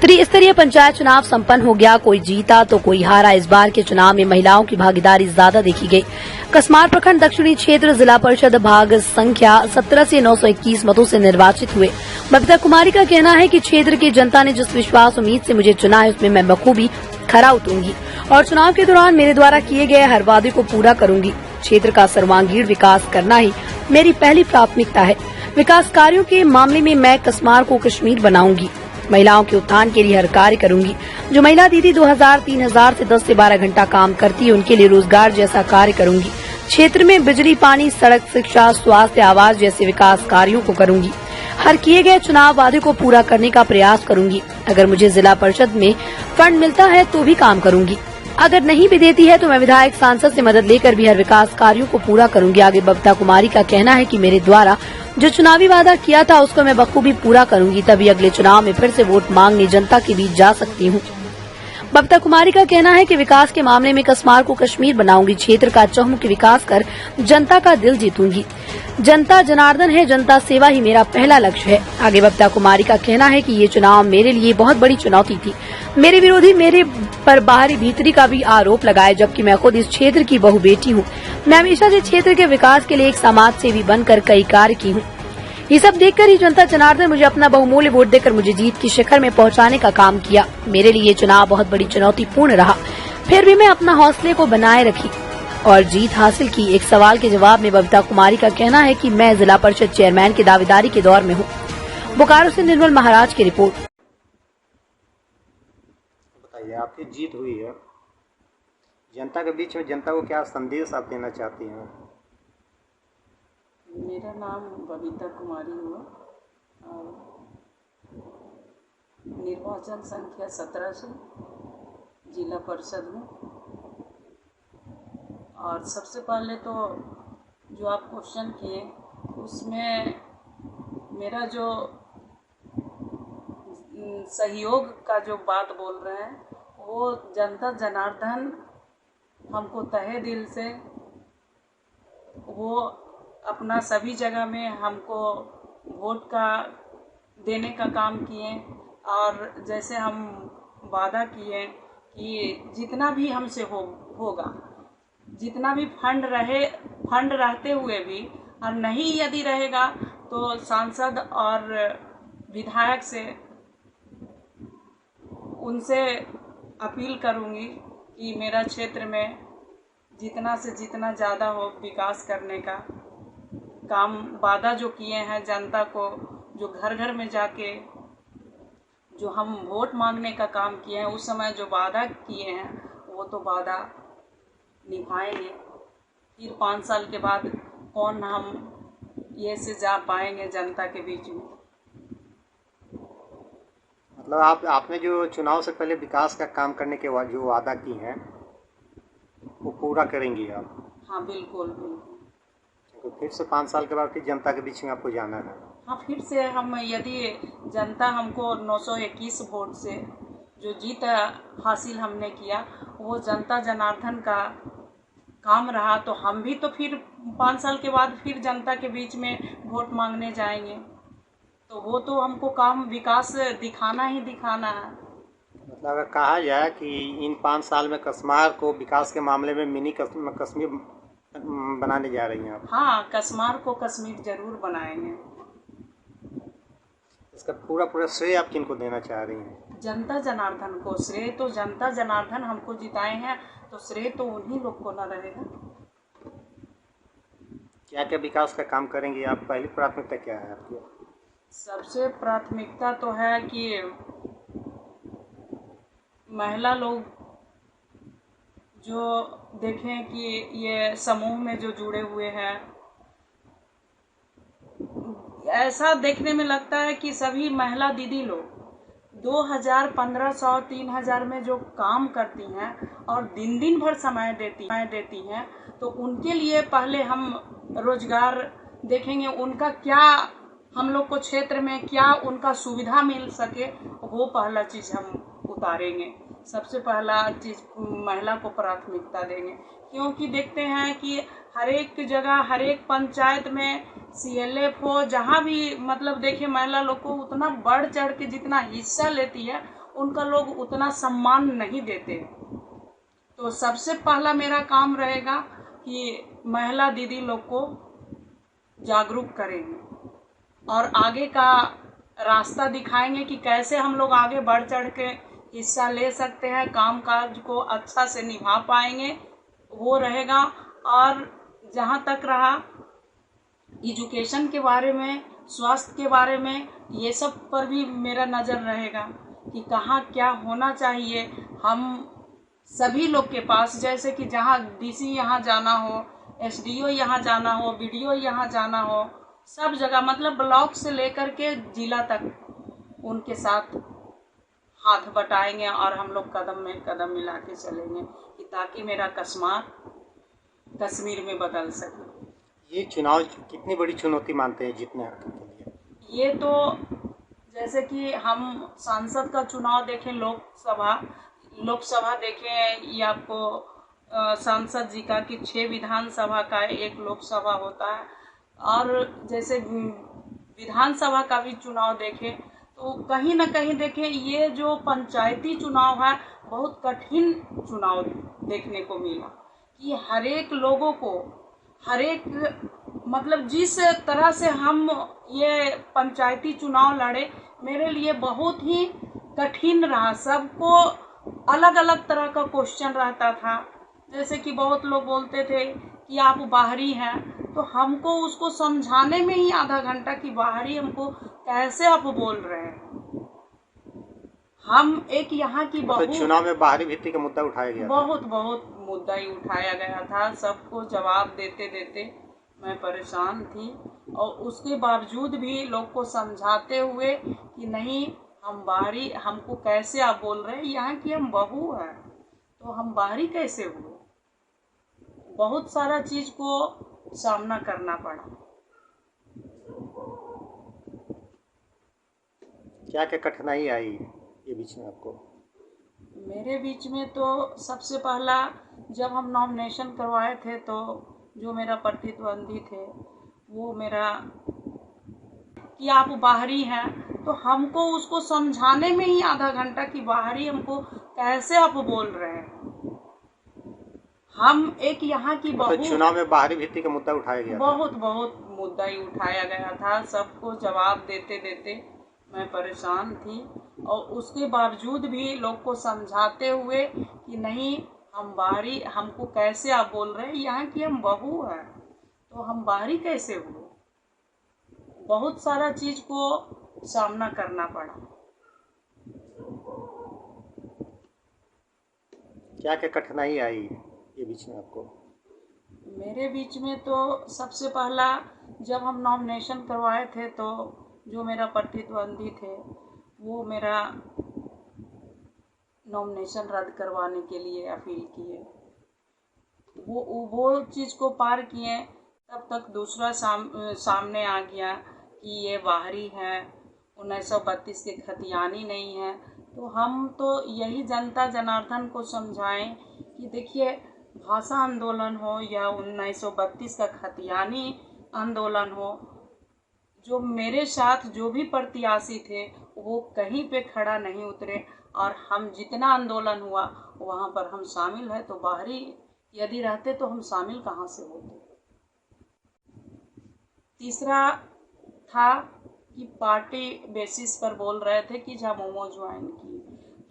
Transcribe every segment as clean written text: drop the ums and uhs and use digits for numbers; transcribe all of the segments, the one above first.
त्रिस्तरीय पंचायत चुनाव संपन्न हो गया। कोई जीता तो कोई हारा। इस बार के चुनाव में महिलाओं की भागीदारी ज्यादा देखी गई। कसमार प्रखंड दक्षिणी क्षेत्र जिला परिषद भाग संख्या 17 से 921 मतों से निर्वाचित हुए। बबीता कुमारी का कहना है कि क्षेत्र की जनता ने जिस विश्वास उम्मीद से मुझे चुना है उसमें मैं बखूबी खरा उतरूंगी और चुनाव के दौरान मेरे द्वारा किए गए हर वादे को पूरा करूंगी। क्षेत्र का सर्वांगीण विकास करना ही मेरी पहली प्राथमिकता है। विकास कार्यों के मामले में मैं कसमार को कश्मीर बनाऊंगी। महिलाओं के उत्थान के लिए हर कार्य करूंगी। जो महिला दीदी 2000-3000 से 10 से 12 घंटा काम करती है उनके लिए रोजगार जैसा कार्य करूंगी। क्षेत्र में बिजली, पानी, सड़क, शिक्षा, स्वास्थ्य, आवास जैसे विकास कार्यों को करूंगी। हर किए गए चुनाव वादे को पूरा करने का प्रयास करूंगी। अगर मुझे जिला परिषद में फंड मिलता है तो भी काम करूंगी। अगर नहीं भी देती है तो मैं विधायक सांसद से मदद लेकर भी हर विकास कार्यों को पूरा करूंगी। आगे बबीता कुमारी का कहना है कि मेरे द्वारा जो चुनावी वादा किया था उसको मैं बखूबी पूरा करूंगी, तभी अगले चुनाव में फिर से वोट मांगने जनता के बीच जा सकती हूं। बबीता कुमारी का कहना है कि विकास के मामले में कसमार को कश्मीर बनाऊंगी। क्षेत्र का चहुमुखी विकास कर जनता का दिल जीतूंगी। जनता जनार्दन है, जनता सेवा ही मेरा पहला लक्ष्य है। आगे बबीता कुमारी का कहना है कि ये चुनाव मेरे लिए बहुत बड़ी चुनौती थी। मेरे विरोधी मेरे पर बाहरी भीतरी का भी आरोप लगाए, जबकि मैं खुद इस क्षेत्र की बहु बेटी हूँ। मैं हमेशा से क्षेत्र के विकास के लिए एक समाज सेवी बनकर कई कार्य की हूँ। ये सब देखकर ही जनता जनार्दन मुझे अपना बहुमूल्य वोट देकर मुझे जीत की शिखर में पहुंचाने का काम किया। मेरे लिए ये चुनाव बहुत बड़ी चुनौतीपूर्ण रहा, फिर भी मैं अपना हौसले को बनाए रखी और जीत हासिल की। एक सवाल के जवाब में बबीता कुमारी का कहना है कि मैं जिला परिषद चेयरमैन की दावेदारी के दौर में हूँ। बोकारो से निर्मल महाराज की रिपोर्ट। बताइए, आपकी जीत हुई है, जनता के बीच में जनता को क्या संदेश आप देना चाहती हैं? मेरा नाम बबीता कुमारी हुआ और निर्वाचन संख्या 17 से जिला परिषद में। और सबसे पहले तो जो आप क्वेश्चन किए उसमें मेरा जो सहयोग का जो बात बोल रहे हैं वो जनता जनार्दन हमको तहे दिल से वो अपना सभी जगह में हमको वोट का देने का काम किए और जैसे हम वादा किए कि जितना भी हमसे होगा, जितना भी फंड रहते हुए भी और नहीं यदि रहेगा तो सांसद और विधायक से उनसे अपील करूंगी कि मेरा क्षेत्र में जितना से जितना ज़्यादा हो विकास करने का काम, वादा जो किए हैं जनता को, जो घर घर में जाके जो हम वोट मांगने का काम किए हैं, उस समय जो वादा किए हैं वो तो वादा निभाएंगे। फिर 5 साल के बाद कौन हम ये से जा पाएंगे जनता के बीच में। मतलब आपने जो चुनाव से पहले विकास का काम करने के बाद जो वादा की हैं वो पूरा करेंगी आप? हाँ, बिल्कुल बिल्कुल। तो फिर से 5 साल के बाद फिर जनता के बीच में आपको जाना है? हाँ, फिर से हम यदि जनता हमको 921 वोट से जो जीत हासिल हमने किया वो जनता जनार्दन का काम रहा तो हम भी तो फिर 5 साल के बाद फिर जनता के बीच में वोट मांगने जाएंगे। तो वो तो हमको काम विकास दिखाना ही दिखाना है। मतलब अगर कहा जाए कि इन 5 साल में कसमार को विकास के मामले में मिनी कश्मीर बनाने जा रही हैं आप? हाँ, कसमार को कश्मीर जरूर बनाएंगे। इसका पूरा श्रेय आप किनको देना चाह रही हैं? जनता जनार्दन को। श्रेय तो जनता जनार्दन हमको जिताए हैं तो श्रेय तो उन्हीं लोग को न रहेगा। क्या क्या विकास का काम करेंगी आप? पहली प्राथमिकता क्या है आपकी? सबसे प्राथमिकता तो है कि महिला लोग जो देखें कि ये समूह में जो जुड़े हुए हैं, ऐसा देखने में लगता है कि सभी महिला दीदी लोग 2000, 1500, 3000 में जो काम करती हैं और दिन भर समय देती हैं तो उनके लिए पहले हम रोजगार देखेंगे। उनका क्या हम लोग को क्षेत्र में क्या उनका सुविधा मिल सके वो पहला चीज़ हम उतारेंगे। सबसे पहला चीज़ महिला को प्राथमिकता देंगे, क्योंकि देखते हैं कि हर एक जगह हर एक पंचायत में CLF हो, जहाँ भी मतलब देखिए महिला लोग को उतना बढ़ चढ़ के जितना हिस्सा लेती है उनका लोग उतना सम्मान नहीं देते। तो सबसे पहला मेरा काम रहेगा कि महिला दीदी लोग को जागरूक करेंगे और आगे का रास्ता दिखाएंगे कि कैसे हम लोग आगे बढ़ चढ़ के हिस्सा ले सकते हैं, काम काज को अच्छा से निभा पाएंगे, वो रहेगा। और जहाँ तक रहा एजुकेशन के बारे में, स्वास्थ्य के बारे में, ये सब पर भी मेरा नज़र रहेगा कि कहाँ क्या होना चाहिए। हम सभी लोग के पास, जैसे कि जहाँ डीसी यहाँ जाना हो, एसडीओ यहाँ जाना हो, बीडीओ यहाँ जाना हो, सब जगह मतलब ब्लॉक से लेकर के जिला तक उनके साथ हाथ बटाएंगे और हम लोग कदम में कदम मिला के चलेंगे कि ताकि मेरा कश्मीर में बदल सके। ये चुनाव कितनी बड़ी चुनौती मानते हैं जीतने के लिए? ये तो जैसे कि हम सांसद का चुनाव देखें, लोकसभा देखें, ये आपको सांसद जी का कि 6 विधानसभा का एक लोकसभा होता है, और जैसे विधानसभा का भी चुनाव देखें तो कहीं ना कहीं देखें ये जो पंचायती चुनाव है बहुत कठिन चुनाव देखने को मिला कि हर एक लोगों को, हर एक मतलब जिस तरह से हम ये पंचायती चुनाव लड़े, मेरे लिए बहुत ही कठिन रहा। सबको अलग अलग तरह का क्वेश्चन रहता था। जैसे कि बहुत लोग बोलते थे कि आप बाहरी हैं, तो हमको उसको समझाने में ही आधा घंटा कि बाहरी हमको कैसे आप बोल रहे हैं। हम एक यहाँ की तो चुनाव में बाहरी भित्ति का मुद्दा उठाया गया, बहुत मुद्दा ही उठाया गया था। सबको जवाब देते देते मैं परेशान थी, और उसके बावजूद भी लोग को समझाते हुए कि नहीं, हम बाहरी, हमको कैसे आप बोल रहे हैं, यहाँ की हम बहू हैं तो हम बाहरी कैसे हुए। बहुत सारा चीज को सामना करना पड़ा। क्या क्या कठिनाई आई ये बीच में आपको? मेरे बीच में तो सबसे पहला, जब हम नॉमिनेशन करवाए थे तो जो मेरा प्रतिद्वंदी थे वो मेरा कि आप बाहरी हैं, तो हमको उसको समझाने में ही आधा घंटा कि बाहरी हमको कैसे आप बोल रहे हैं। हम एक यहाँ की बहू। तो चुनाव में बाहरी भित्ति का मुद्दा उठाया गया, बहुत मुद्दा ही उठाया गया था। सबको जवाब देते देते मैं परेशान थी, और उसके बावजूद भी लोग को समझाते हुए कि नहीं, हम बाहरी, हमको कैसे आप बोल रहे हैं, यहाँ की हम बहू हैं तो हम बाहरी कैसे हुए। बहुत सारा चीज को सामना करना पड़ा। क्या क्या कठिनाई आई ये बीच में आपको? मेरे बीच में तो सबसे पहला, जब हम नॉमिनेशन करवाए थे तो जो मेरा प्रतिद्वंदी थे वो मेरा नॉमिनेशन रद्द करवाने के लिए अपील किए। वो चीज़ को पार किए, तब तक दूसरा सामने आ गया कि ये बाहरी है, 1932 के खतियानी नहीं है। तो हम तो यही जनता जनार्दन को समझाएं कि देखिए, भाषा आंदोलन हो या 1932 का खतियानी आंदोलन हो, जो मेरे साथ जो भी प्रत्याशी थे वो कहीं पे खड़ा नहीं उतरे, और हम जितना आंदोलन हुआ वहाँ पर हम शामिल हैं। तो बाहरी यदि रहते तो हम शामिल कहाँ से होते। तीसरा था कि पार्टी बेसिस पर बोल रहे थे कि झामुमो ज्वाइन किए,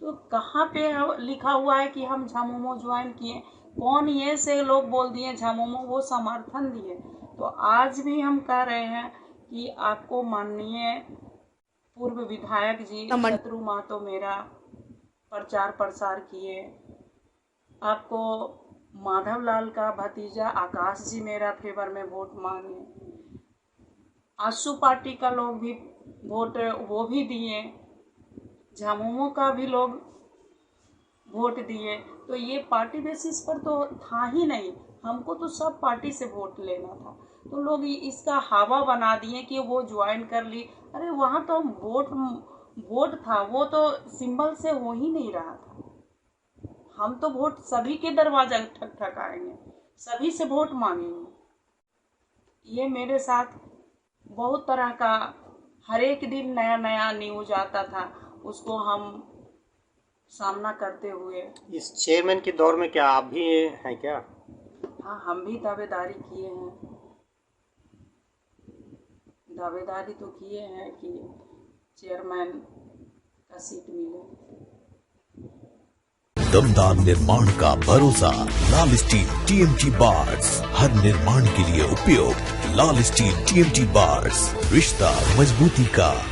तो कहाँ पे लिखा हुआ है कि हम झामुमो ज्वाइन किए? कौन ये से लोग बोल दिए झामुमो, वो समर्थन दिए। तो आज भी हम कह रहे हैं कि आपको माननीय पूर्व विधायक जी शत्रु महतो मेरा प्रचार प्रसार किए, आपको माधवलाल का भतीजा आकाश जी मेरा फेवर में वोट मांगे, आसू पार्टी का लोग भी वोट वो भी दिए, झामुमो का भी लोग वोट दिए। तो ये पार्टी बेसिस पर तो था ही नहीं, हमको तो सब पार्टी से वोट लेना था। तो लोग इसका हवा बना दिए कि वो ज्वाइन कर ली। अरे वहाँ तो वोट था, वो तो सिंबल से हो ही नहीं रहा था। हम तो वोट सभी के दरवाजा ठकठकाएंगे, सभी से वोट मांगेंगे। ये मेरे साथ बहुत तरह का हर एक दिन नया नया न्यूज आता था, उसको हम सामना करते हुए। इस चेयरमैन के दौर में क्या आप भी हैं क्या? हाँ, हम भी दावेदारी किए हैं। दावेदारी तो किए हैं कि चेयरमैन का सीट मिले। दमदार निर्माण का भरोसा लाल स्टील TMT बार्स, हर निर्माण के लिए उपयोग। लाल स्टील TMT बार्स, रिश्ता मजबूती का।